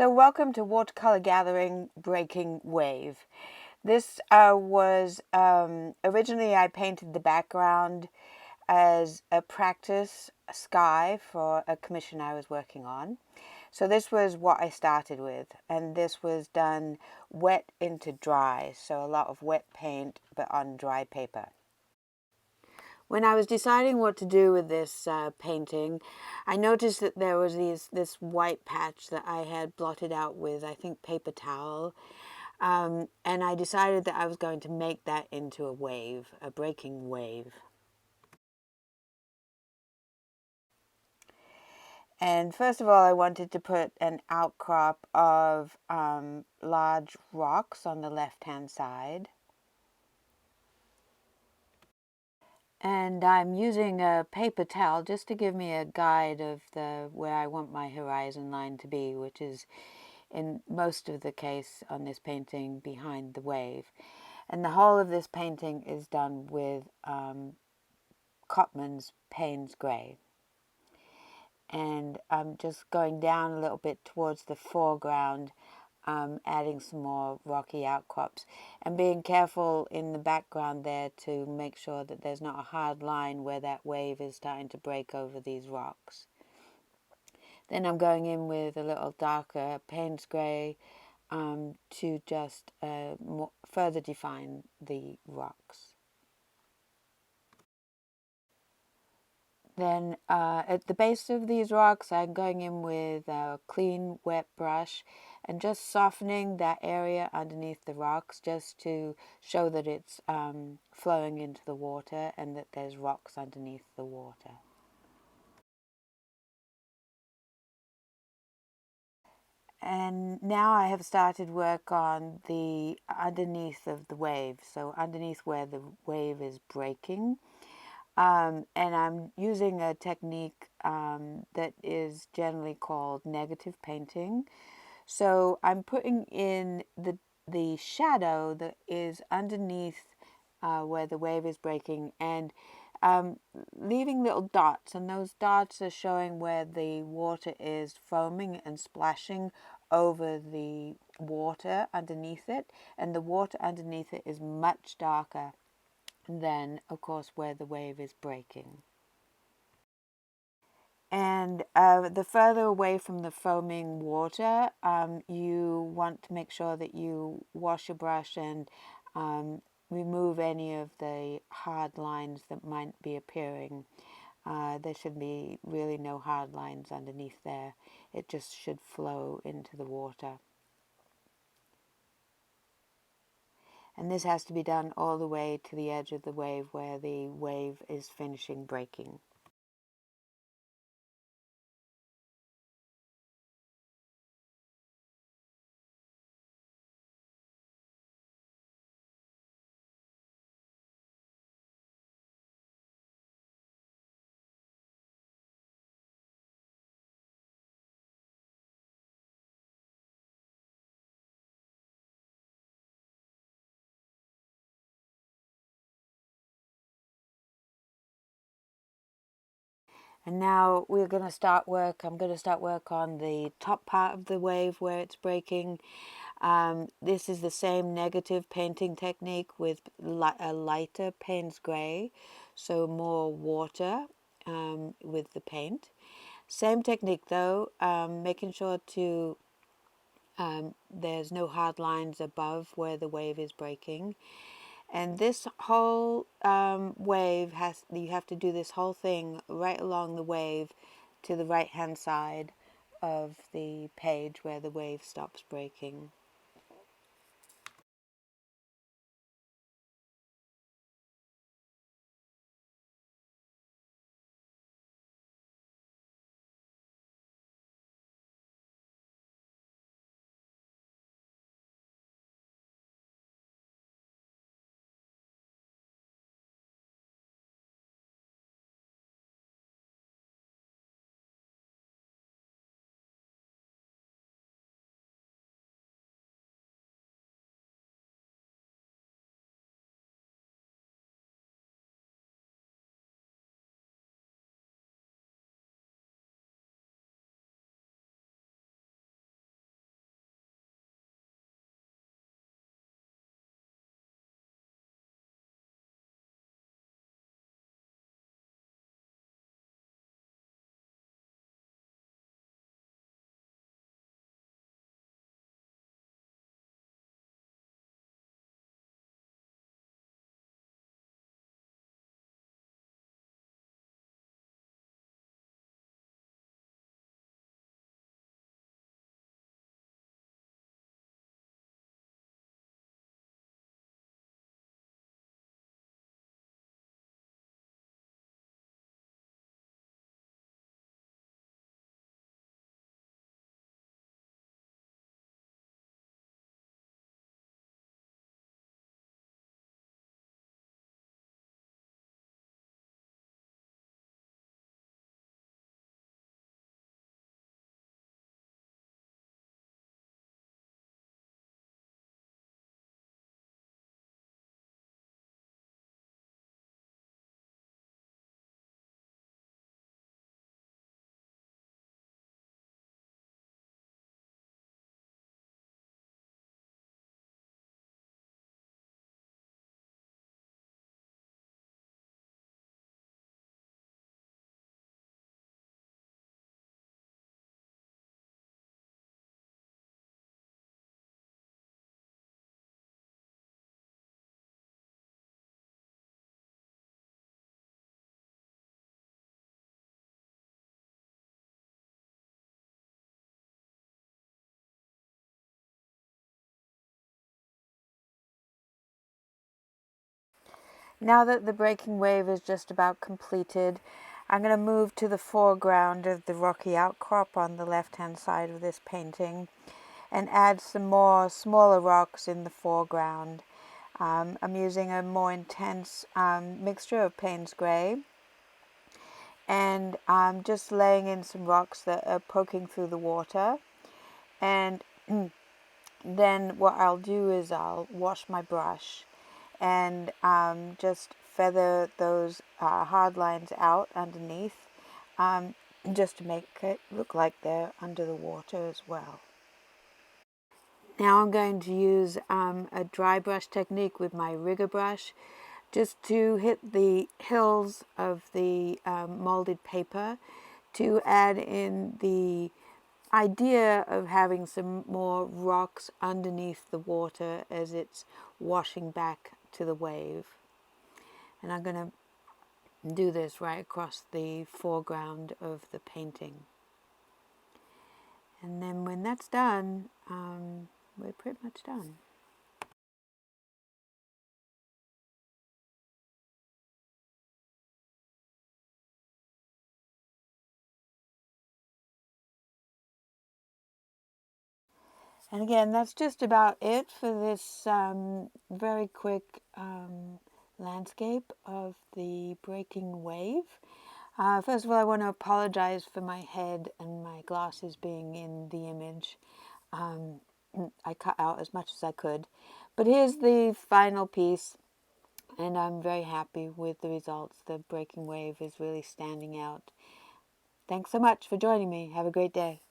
So welcome to Watercolor Gathering Breaking Wave. This was originally I painted the background as a practice sky for a commission I was working on. So this was what I started with, and this was done wet into dry, so a lot of wet paint but on dry paper. When I was deciding what to do with this painting, I noticed that there was this white patch that I had blotted out with, I think, paper towel. And I decided that I was going to make that into a wave, a breaking wave. And first of all, I wanted to put an outcrop of large rocks on the left-hand side. And I'm using a paper towel just to give me a guide of where I want my horizon line to be, which is in most of the case on this painting behind the wave. And the whole of this painting is done with Cotman's Paynes grey. And I'm just going down a little bit towards the foreground, adding some more rocky outcrops and being careful in the background there to make sure that there's not a hard line where that wave is starting to break over these rocks. Then I'm going in with a little darker Paynes grey to just further define the rocks. Then at the base of these rocks, I'm going in with a clean, wet brush and just softening that area underneath the rocks just to show that it's flowing into the water and that there's rocks underneath the water. And now I have started work on the underneath of the wave, so underneath where the wave is breaking. And I'm using a technique that is generally called negative painting. So I'm putting in the shadow that is underneath where the wave is breaking and leaving little dots, and those dots are showing where the water is foaming and splashing over the water underneath it, and the water underneath it is much darker than, of course, where the wave is breaking. And the further away from the foaming water, you want to make sure that you wash your brush and remove any of the hard lines that might be appearing. There should be really no hard lines underneath there. It just should flow into the water. And this has to be done all the way to the edge of the wave where the wave is finishing breaking. And now we're going to start work. I'm going to start work on the top part of the wave where it's breaking. This is the same negative painting technique with a lighter Paynes grey, so more water with the paint. Same technique though, making sure to there's no hard lines above where the wave is breaking. And this whole wave you have to do this whole thing right along the wave to the right hand side of the page where the wave stops breaking. Now that the breaking wave is just about completed, I'm going to move to the foreground of the rocky outcrop on the left-hand side of this painting and add some more smaller rocks in the foreground. I'm using a more intense mixture of Paynes grey, and I'm just laying in some rocks that are poking through the water. And then what I'll do is I'll wash my brush and just feather those hard lines out underneath, just to make it look like they're under the water as well. Now I'm going to use a dry brush technique with my rigger brush just to hit the hills of the molded paper to add in the idea of having some more rocks underneath the water as it's washing back to the wave. And I'm going to do this right across the foreground of the painting. And then when that's done, we're pretty much done. And again, that's just about it for this very quick landscape of the breaking wave. First of all, I want to apologize for my head and my glasses being in the image. I cut out as much as I could. But here's the final piece, and I'm very happy with the results. The breaking wave is really standing out. Thanks so much for joining me. Have a great day.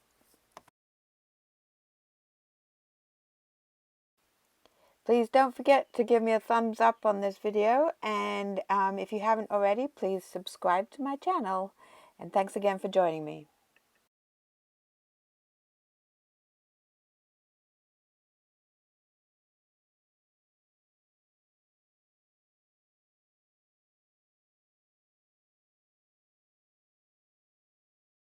Please don't forget to give me a thumbs up on this video, and if you haven't already, please subscribe to my channel. And thanks again for joining me.